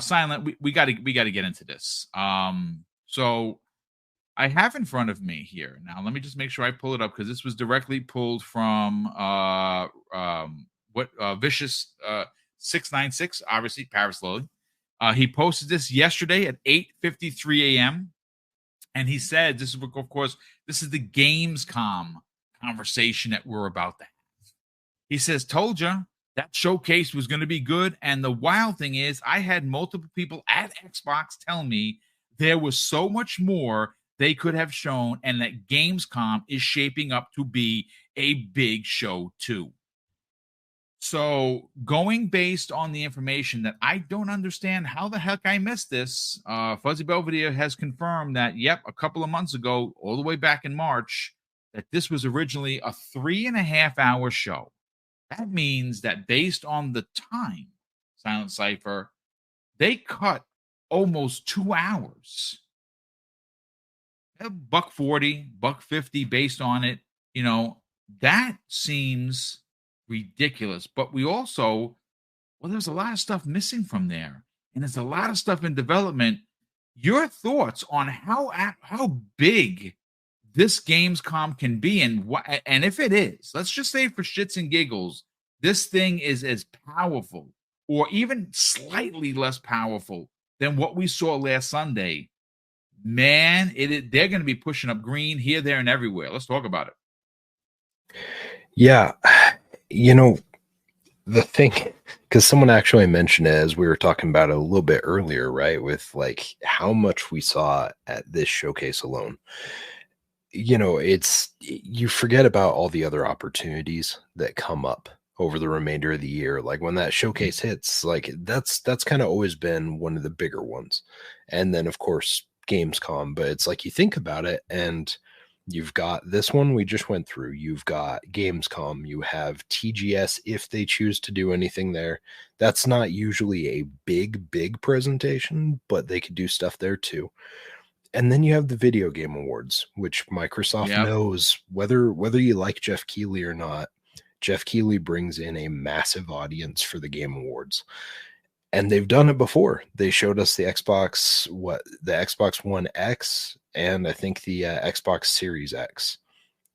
Silent, we got to get into this. So I have in front of me here now. Let me just make sure I pull it up because this was directly pulled from Vicious 696, obviously Paris Lily. He posted this yesterday at 8:53 a.m. and he said, "This is of course this is the Gamescom conversation that we're about to have." He says, "Told you that showcase was going to be good." And the wild thing is, I had multiple people at Xbox tell me there was so much more they could have shown, and that Gamescom is shaping up to be a big show too. So, going based on the information that I don't understand how the heck I missed this, Fuzzy Belvedere has confirmed that, yep, a couple of months ago, all the way back in March, that this was originally a 3.5 hour show. That means that based on the time, Silent Cypher, they cut almost 2 hours. $140, $150 based on it. That seems ridiculous. But we also, there's a lot of stuff missing from there. And there's a lot of stuff in development. Your thoughts on how big this Gamescom can be, and if it is, let's just say for shits and giggles, this thing is as powerful or even slightly less powerful than what we saw last Sunday. Man, they're going to be pushing up green here, there, and everywhere. Let's talk about it. Yeah. The thing, because someone actually mentioned it as we were talking about it a little bit earlier, right? With like how much we saw at this showcase alone. You forget about all the other opportunities that come up over the remainder of the year. Like when that showcase hits, like that's kind of always been one of the bigger ones. And then of course Gamescom, but it's like you think about it and you've got this one we just went through. You've got Gamescom. You have TGS if they choose to do anything there. That's not usually a big presentation, but they could do stuff there too. And then you have the Video Game Awards, which Microsoft knows whether you like Jeff Keighley or not. Jeff Keighley brings in a massive audience for the Game Awards. And they've done it before. They showed us the Xbox One X, and I think the Xbox Series X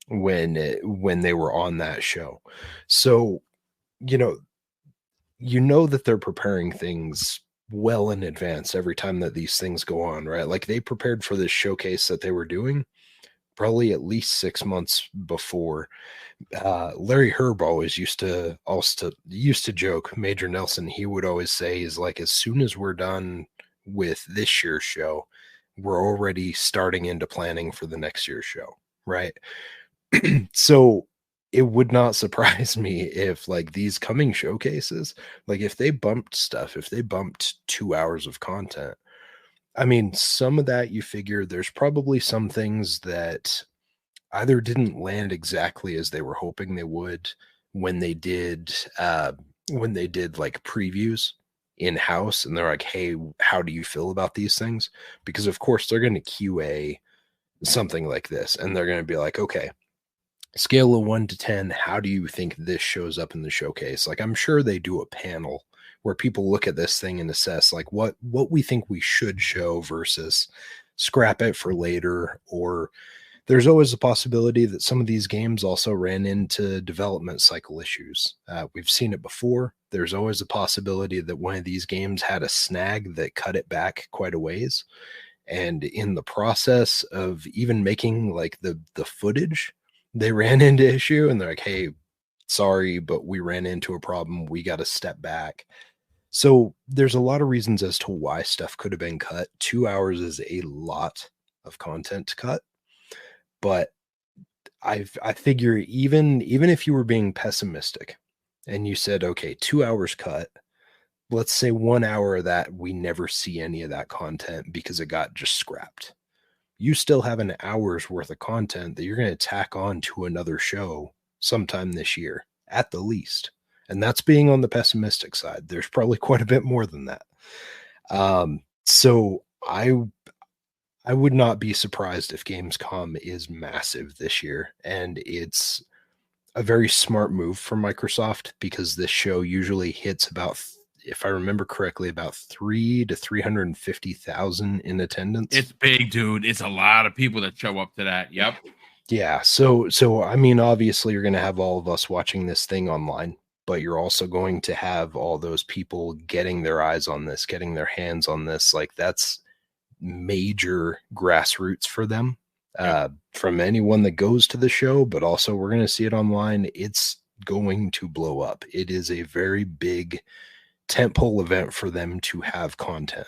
when they were on that show. So, you know that they're preparing things well in advance every time that these things go on, right? Like they prepared for this showcase that they were doing probably at least 6 months before. Larry Herb always used to joke, Major Nelson, he would always say is like, as soon as we're done with this year's show, we're already starting into planning for the next year's show, right? So it would not surprise me if like these coming showcases, like if they bumped 2 hours of content. I mean, some of that you figure there's probably some things that either didn't land exactly as they were hoping they would when they did like previews in-house, and they're like, hey, how do you feel about these things? Because of course they're going to QA something like this and they're going to be like, okay, scale of 1 to 10, how do you think this shows up in the showcase? Like I'm sure they do a panel where people look at this thing and assess like what we think we should show versus scrap it for later. Or there's always a possibility that some of these games also ran into development cycle issues. We've seen it before. There's always a possibility that one of these games had a snag that cut it back quite a ways. And in the process of even making like the footage, they ran into issue and they're like, hey, sorry, but we ran into a problem. We got to step back. So there's a lot of reasons as to why stuff could have been cut. 2 hours is a lot of content to cut. But I figure even if you were being pessimistic and you said, okay, 2 hours cut, let's say 1 hour of that, we never see any of that content because it got just scrapped. You still have an hour's worth of content that you're going to tack on to another show sometime this year, at the least. And that's being on the pessimistic side. There's probably quite a bit more than that. So I would not be surprised if Gamescom is massive this year. And it's a very smart move from Microsoft because this show usually hits about if I remember correctly, about 300 to 350,000 in attendance. It's big, dude. It's a lot of people that show up to that. Yep. Yeah. So I mean, obviously, you're going to have all of us watching this thing online, but you're also going to have all those people getting their eyes on this, getting their hands on this. Like that's major grassroots for them. Yep. From anyone that goes to the show, but also we're going to see it online. It's going to blow up. It is a very big tentpole event for them to have content.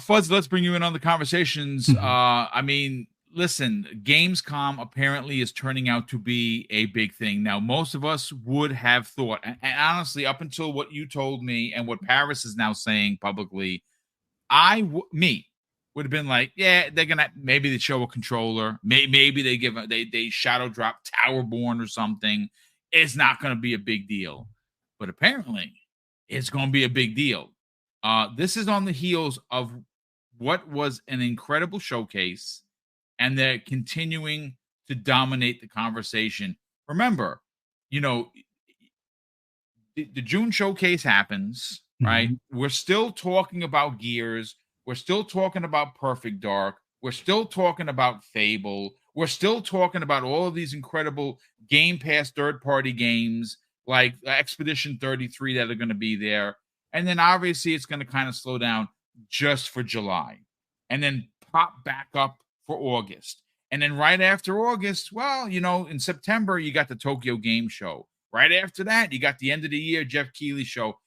Fuzz, let's bring you in on the conversations. Mhm. I mean, listen, Gamescom apparently is turning out to be a big thing. Now, most of us would have thought, and honestly, up until what you told me and what Paris is now saying publicly, me would have been like, yeah, they're gonna maybe they show a controller, maybe they give they shadow drop Towerborn or something. It's not gonna be a big deal, but apparently, it's gonna be a big deal. This is on the heels of what was an incredible showcase, and they're continuing to dominate the conversation. Remember, you know, the June showcase happens, right? Mhm. We're still talking about Gears. We're still talking about Perfect Dark. We're still talking about Fable. We're still talking about all of these incredible Game Pass third-party games like Expedition 33 that are going to be there. And then obviously it's going to kind of slow down just for July and then pop back up for August. And then right after August, well, in September, you got the Tokyo Game Show. Right after that, you got the end of the year Jeff Keighley show.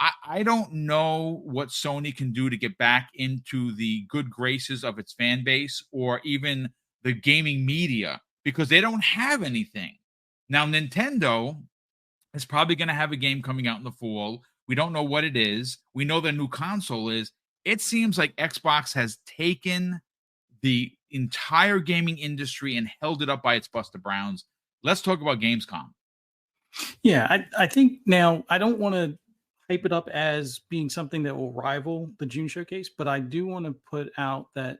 I don't know what Sony can do to get back into the good graces of its fan base or even the gaming media because they don't have anything. Now, Nintendo is probably going to have a game coming out in the fall. We don't know what it is. We know their new console is. It seems like Xbox has taken the entire gaming industry and held it up by its Buster Browns. Let's talk about Gamescom. Yeah, I think now I don't want to hype it up as being something that will rival the June showcase, but I do want to put out that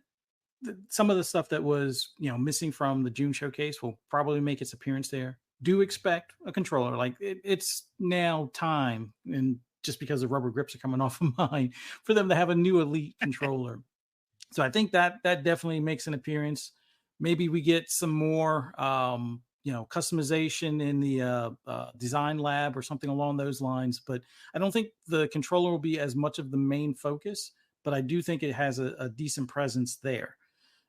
some of the stuff that was missing from the June showcase will probably make its appearance there. Do expect a controller. Like it's now time, and just because the rubber grips are coming off of mine, for them to have a new Elite controller. So I think that definitely makes an appearance. Maybe we get some more customization in the design lab or something along those lines. But I don't think the controller will be as much of the main focus, but I do think it has a decent presence there.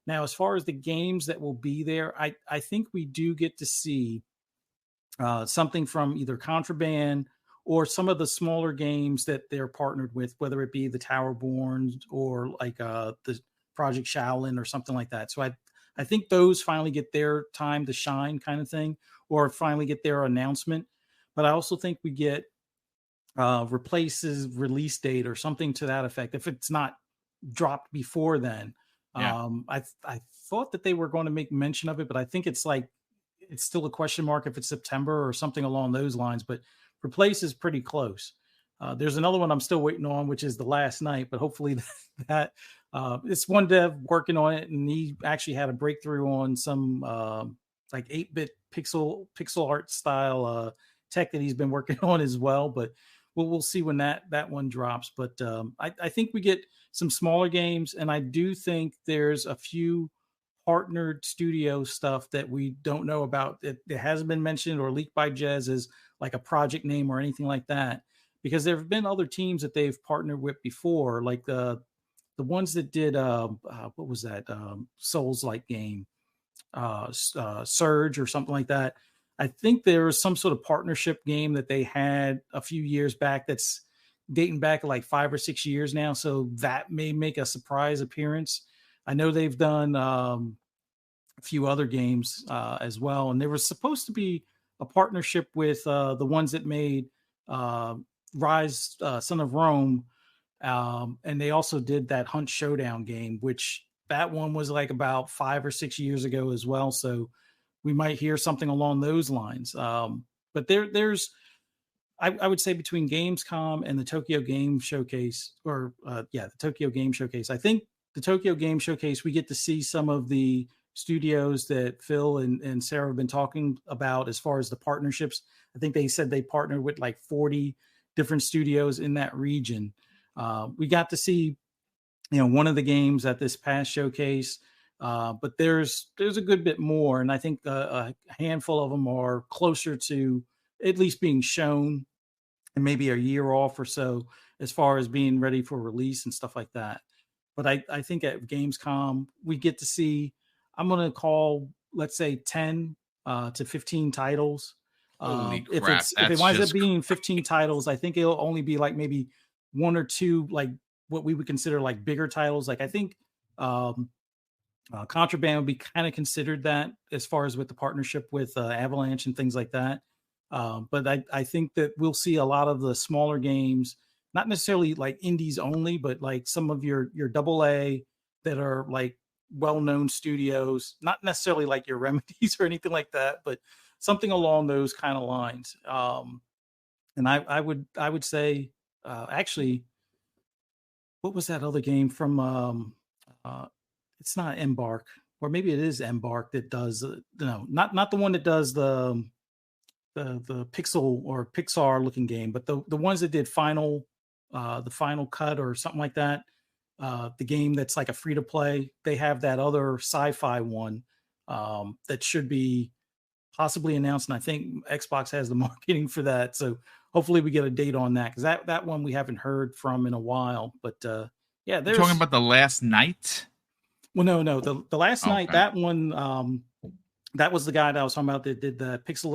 Now, as far as the games that will be there, I think we do get to see something from either Contraband or some of the smaller games that they're partnered with, whether it be the Towerborn or like the Project Shaolin or something like that. So I think those finally get their time to shine, kind of thing, or finally get their announcement. But I also think we get replaces release date or something to that effect if it's not dropped before then. Yeah. I thought that they were going to make mention of it, but I think it's still a question mark if it's September or something along those lines. But replace is pretty close. There's another one I'm still waiting on, which is The Last Night, but hopefully that it's one dev working on it, and he actually had a breakthrough on some like 8-bit pixel art style tech that he's been working on as well. But we'll see when that one drops. But I think we get some smaller games, and I do think there's a few partnered studio stuff that we don't know about. It hasn't been mentioned or leaked by Jez as like a project name or anything like that, because there have been other teams that they've partnered with before, like the ones that did what was that Souls like game, Surge or something like that. I think there was some sort of partnership game that they had a few years back that's dating back like 5 or 6 years now. So that may make a surprise appearance. I know they've done a few other games as well. And there was supposed to be a partnership with the ones that made Rise, Son of Rome. And they also did that Hunt Showdown game, which that one was like about 5 or 6 years ago as well. So we might hear something along those lines. But there's, I would say between Gamescom and the Tokyo Game Showcase, the Tokyo Game Showcase, I think the Tokyo Game Showcase, we get to see some of the studios that Phil and Sarah have been talking about as far as the partnerships. I think they said they partnered with like 40 different studios in that region. We got to see, one of the games at this past showcase, but there's a good bit more, and I think a handful of them are closer to at least being shown, and maybe a year off or so as far as being ready for release and stuff like that. But I think at Gamescom we get to see, I'm going to call, let's say 10 to 15 titles. Holy If crap! if it That's winds up just being 15 titles, I think it'll only be like maybe one or two, like what we would consider like bigger titles. Like I think Contraband would be kind of considered that as far as with the partnership with Avalanche and things like that. But I think that we'll see a lot of the smaller games, not necessarily like indies only, but like some of your double A that are like well-known studios, not necessarily like your Remedies or anything like that, but something along those kind of lines. And I would say, actually, what was that other game from? It's not Embark, or maybe it is Embark that does no, not the one that does the pixel or Pixar looking game, but the ones that did the Final Cut or something like that. The game that's like a free to play. They have that other sci-fi one that should be possibly announced, and I think Xbox has the marketing for that. So hopefully we get a date on that, because that one we haven't heard from in a while. But yeah, You're talking about the Last Night. Well, no, the Last Night, Okay. that one, that was the guy that I was talking about that did the pixel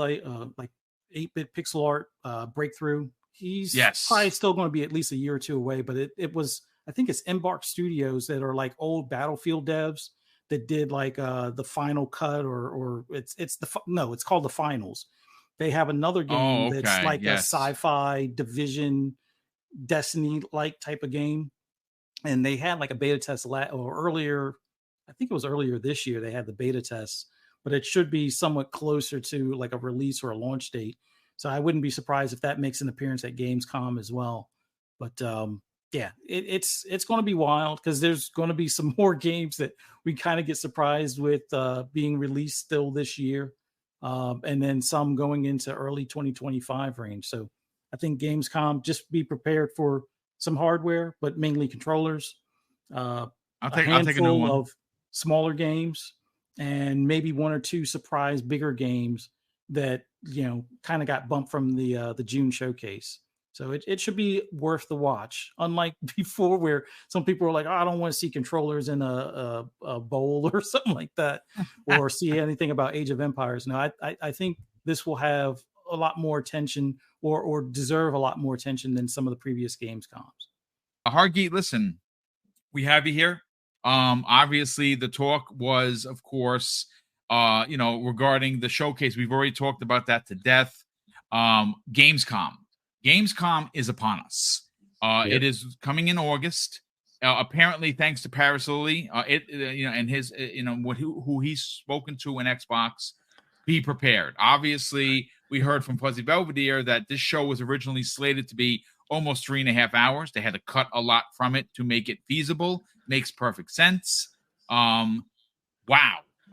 like 8-bit pixel art breakthrough. He's probably still going to be at least a year or two away, but it was, I think it's Embark Studios that are like old Battlefield devs that did like the Final Cut, or it's called the Finals. They have another game that's like a sci-fi Division, Destiny like type of game, and they had like a beta test earlier. I think it was earlier this year they had the beta tests, but it should be somewhat closer to like a release or a launch date. So I wouldn't be surprised if that makes an appearance at Gamescom as well. But yeah, it's going to be wild, because there's going to be some more games that we kind of get surprised with being released still this year, and then some going into early 2025 range. So I think Gamescom, just be prepared for some hardware, but mainly controllers. I'll take a new one of smaller games, and maybe one or two surprise bigger games that kind of got bumped from the June showcase. So it should be worth the watch. Unlike before, where some people are like, "Oh, I don't want to see controllers in a bowl or something like that, or see anything about Age of Empires." No, I think this will have a lot more attention, or deserve a lot more attention than some of the previous Gamescoms. Hargeet, listen, we have you here. Obviously the talk was, of course, regarding the showcase. We've already talked about that to death. Gamescom is upon us. It is coming in August. Apparently, thanks to Paris Lilly, and his, who he's spoken to in Xbox, be prepared. Obviously, we heard from Fuzzy Belvedere that this show was originally slated to be almost 3.5 hours. They had to cut a lot from it to make it feasible. Makes perfect sense. Wow.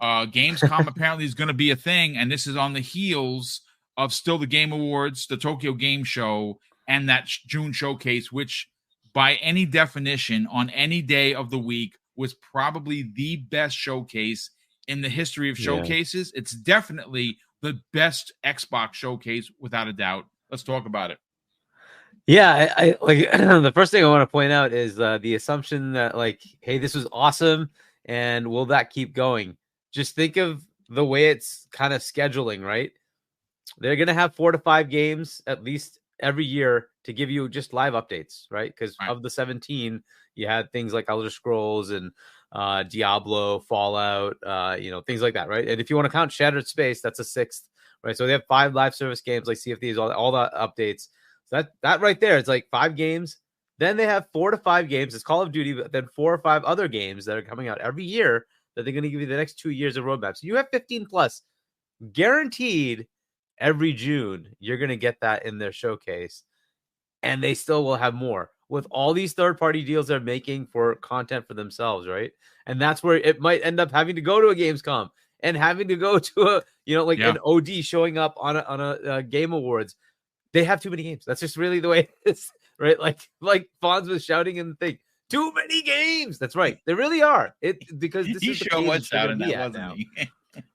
Gamescom apparently is going to be a thing, and this is on the heels of still the Game Awards, the Tokyo Game Show, and that June showcase, which by any definition on any day of the week was probably the best showcase in the history of showcases. It's definitely the best Xbox showcase without a doubt. Let's talk about it. Yeah, I like the first thing I want to point out is the assumption that like, hey, this was awesome, and will that keep going? Just think of the way it's kind of scheduling, right? They're gonna have 4 to 5 games at least every year to give you just live updates, right? Because of the 17, you had things like Elder Scrolls and Diablo, Fallout, things like that, right? And if you want to count Shattered Space, that's a 6th, right? So they have 5 live service games like CFDs, all the updates. So that right there, it's like 5 games. Then they have 4 to 5 games. It's Call of Duty, but then 4 or 5 other games that are coming out every year that they're going to give you the next 2 years of roadmaps. So you have 15 plus guaranteed. Every June, you're going to get that in their showcase, and they still will have more with all these third-party deals they're making for content for themselves, right? And that's where it might end up having to go to a Gamescom and having to go to a, an OD showing up on a Game Awards. They have too many games. That's just really the way it is, right? Like Fonz was shouting in the thing, too many games. That's right. They really are. Because this is the cadence they're going to be at now.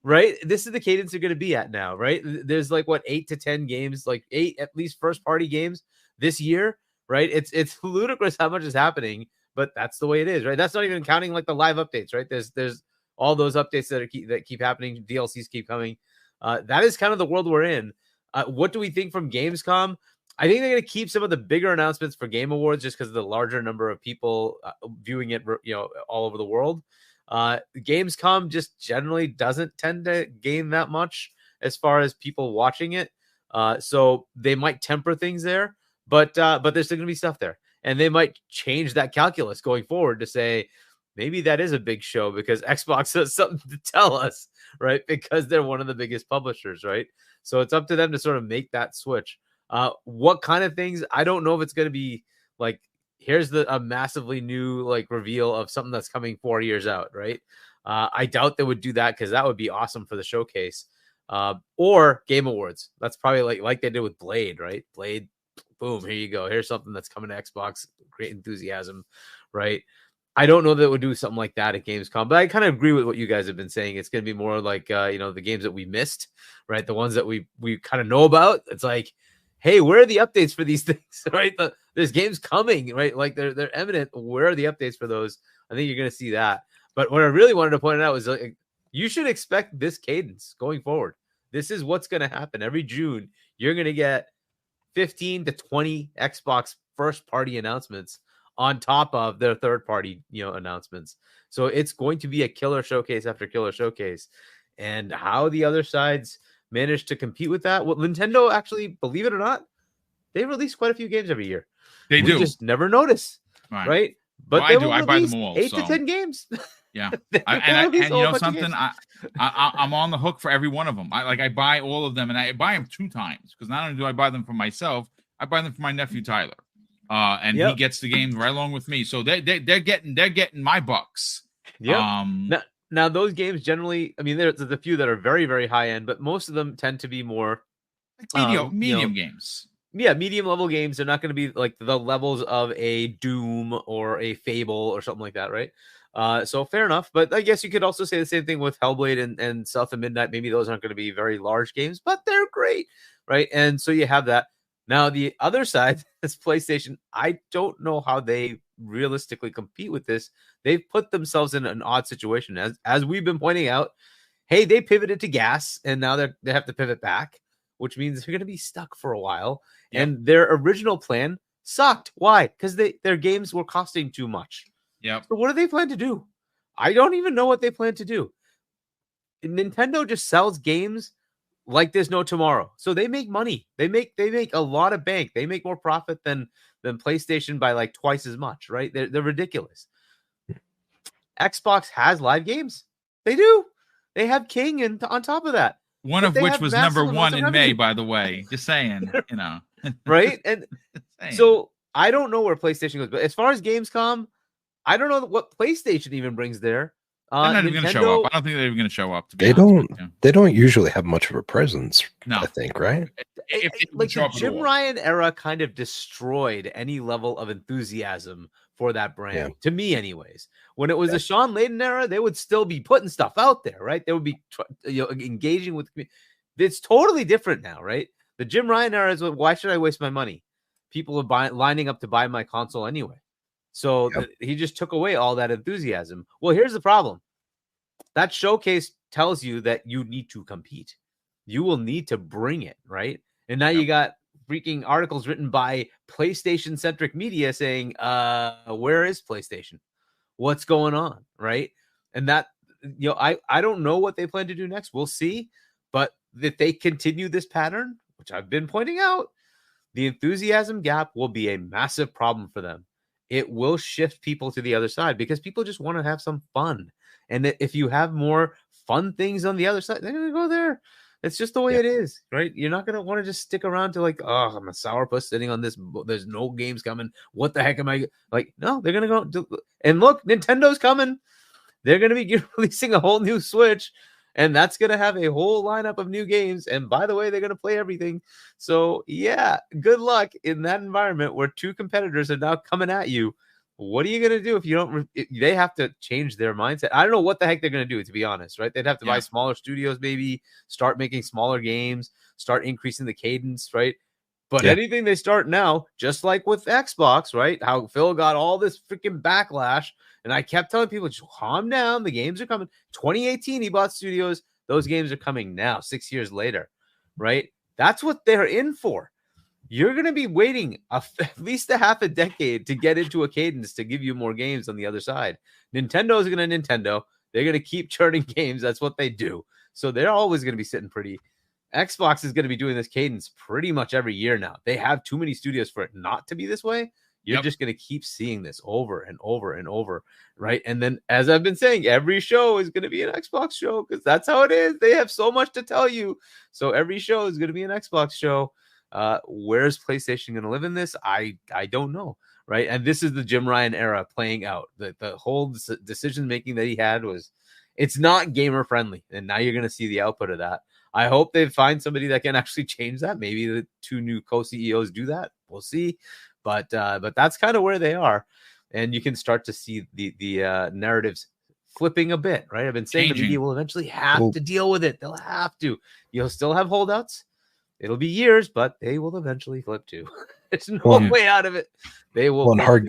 Right? This is the cadence they're going to be at now, right? There's like 8 to 10 games, like 8 at least first party games this year, right? It's ludicrous how much is happening, but that's the way it is, right? That's not even counting like the live updates, right? There's all those updates that keep happening, DLCs keep coming. That is kind of the world we're in. What do we think from Gamescom? I think they're going to keep some of the bigger announcements for Game Awards just because of the larger number of people viewing it, all over the world. Gamescom just generally doesn't tend to gain that much as far as people watching it. So they might temper things there, but there's still going to be stuff there. And they might change that calculus going forward to say, maybe that is a big show because Xbox has something to tell us, right? Because they're one of the biggest publishers, right? So it's up to them to sort of make that switch. What kind of things? I don't know if it's going to be like, here's a massively new like reveal of something that's coming 4 years out, right? I doubt they would do that because that would be awesome for the showcase. Or Game Awards. That's probably like they did with Blade, right? Blade, boom, here you go. Here's something that's coming to Xbox. Great enthusiasm, right? I don't know that it would do something like that at Gamescom, but I kind of agree with what you guys have been saying. It's going to be more like, the games that we missed, right? The ones that we kind of know about. It's like, hey, where are the updates for these things, right? There's games coming, right? Like they're eminent. Where are the updates for those? I think you're going to see that. But what I really wanted to point out was like, you should expect this cadence going forward. This is what's going to happen. Every June, you're going to get 15 to 20 Xbox first party announcements on top of their third party, announcements. So it's going to be a killer showcase after killer showcase. And how the other sides manage to compete with that. Well, Nintendo actually, believe it or not, they release quite a few games every year. We just never notice, right? But I do. I buy them all. 8 to 10 games. Yeah, and you know something, I'm on the hook for every one of them. I buy all of them, and I buy them 2 times because not only do I buy them for myself, I buy them for my nephew Tyler. And he gets the game right along with me. So they're getting my bucks. Yeah. Now those games generally, I mean, there's a few that are very, very high end, but most of them tend to be more medium games. Yeah, medium level games. They're not going to be like the levels of a Doom or a Fable or something like that, right? So fair enough. But I guess you could also say the same thing with Hellblade and South of Midnight. Maybe those aren't going to be very large games, but they're great, right? And so you have that. Now, the other side is PlayStation. I don't know how they realistically compete with this. They've put themselves in an odd situation. As we've been pointing out, hey, they pivoted to gas, and now they have to pivot back, which means they're going to be stuck for a while. Yep. And their original plan sucked. Why? Because their games were costing too much. Yeah. So what do they plan to do? I don't even know what they plan to do. Nintendo just sells games like there's no tomorrow. So they make money. They make a lot of bank. They make more profit than PlayStation by like twice as much, right? They're ridiculous. Xbox has live games. They do. They have King and on top of that. One of which was number 1 in May, by the way. Just saying, right? And so I don't know where PlayStation goes, but as far as Gamescom, I don't know what PlayStation even brings there. They're not even going to show up. I don't think they're even going to show up. They don't usually have much of a presence. No, I think, right? Like the Jim Ryan era kind of destroyed any level of enthusiasm for that brand, to me, anyways. When it was the Sean Layden era, they would still be putting stuff out there, right? They would be engaging with. It's totally different now, right? The Jim Ryan era is why should I waste my money? People are lining up to buy my console anyway. So he just took away all that enthusiasm. Well, here's the problem. That showcase tells you that you need to compete. You will need to bring it, right? And now you got freaking articles written by PlayStation-centric media saying, where is PlayStation? What's going on, right? And that, I don't know what they plan to do next. We'll see. But if they continue this pattern, which I've been pointing out, the enthusiasm gap will be a massive problem for them. It will shift people to the other side because people just want to have some fun. And if you have more fun things on the other side, they're going to go there. It's just the way it is, right? You're not going to want to just stick around to like, oh, I'm a sourpuss sitting on this. There's no games coming. What the heck am I like? No, they're going to go. And look, Nintendo's coming. They're going to be releasing a whole new Switch. And that's going to have a whole lineup of new games. And by the way, they're going to play everything. So yeah, good luck in that environment where two competitors are now coming at you. What are you going to do if you don't? They have to change their mindset. I don't know what the heck they're going to do, to be honest, right? They'd have to buy smaller studios, maybe start making smaller games, start increasing the cadence, right? But anything they start now, just like with Xbox, right? How Phil got all this freaking backlash. And I kept telling people, just calm down. The games are coming. 2018, he bought studios. Those games are coming now, 6 years later, right? That's what they're in for. You're going to be waiting at least a half a decade to get into a cadence to give you more games on the other side. Nintendo is going to Nintendo. They're going to keep churning games. That's what they do. So they're always going to be sitting pretty. Xbox is going to be doing this cadence pretty much every year now. They have too many studios for it not to be this way. You're just going to keep seeing this over and over and over, right? And then, as I've been saying, every show is going to be an Xbox show because that's how it is. They have so much to tell you. So every show is going to be an Xbox show. Where's PlayStation going to live in this? I don't know, right? And this is the Jim Ryan era playing out. The whole decision making that he had it's not gamer friendly, and now you're going to see the output of that. I hope they find somebody that can actually change that. Maybe the two new co-CEOs do that. We'll see, but that's kind of where they are, and you can start to see the narratives flipping a bit, right? I've been saying the media will eventually have to deal with it. They'll have to. You'll still have holdouts. It'll be years, but they will eventually flip too. There's no way out of it. They will. Well,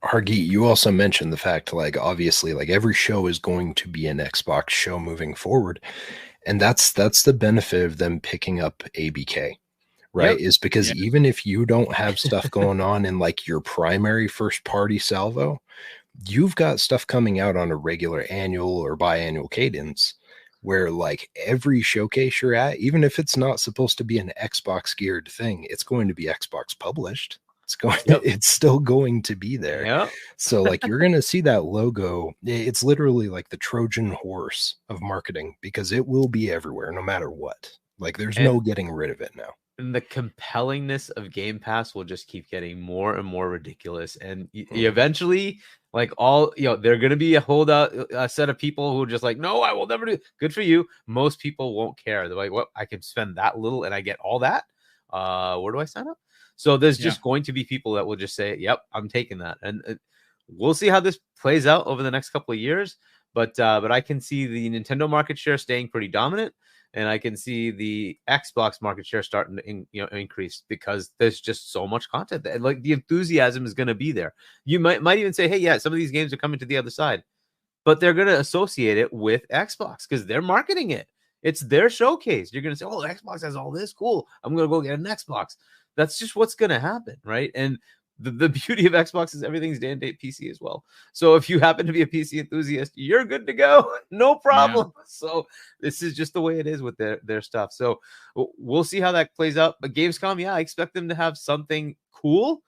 Hargeet, you also mentioned the fact, like, obviously, like every show is going to be an Xbox show moving forward. And that's the benefit of them picking up ABK, right? Is because even if you don't have stuff going on in like your primary first party salvo, you've got stuff coming out on a regular annual or biannual cadence where like every showcase you're at, even if it's not supposed to be an Xbox geared thing, it's going to be Xbox published. It's still going to be there. So like you're going to see that logo. It's literally like the Trojan horse of marketing because it will be everywhere no matter what. Like there's no getting rid of it now. And the compellingness of Game Pass will just keep getting more and more ridiculous. And eventually, like they're going to be a set of people who are just like, no, I will never do. Good for you. Most people won't care. They're like, what? I can spend that little and I get all that. Where do I sign up? So there's just going to be people that will just say, yep, I'm taking that. And we'll see how this plays out over the next couple of years. But I can see the Nintendo market share staying pretty dominant. And I can see the Xbox market share starting to increase because there's just so much content. Like the enthusiasm is going to be there. You might even say, hey, yeah, some of these games are coming to the other side. But they're going to associate it with Xbox because they're marketing it. It's their showcase. You're going to say, oh, Xbox has all this. Cool. I'm going to go get an Xbox. That's just what's going to happen, right? And the beauty of Xbox is everything's day and date PC as well. So if you happen to be a PC enthusiast, you're good to go. No problem. So this is just the way it is with their stuff. So we'll see how that plays out. But Gamescom, I expect them to have something cool.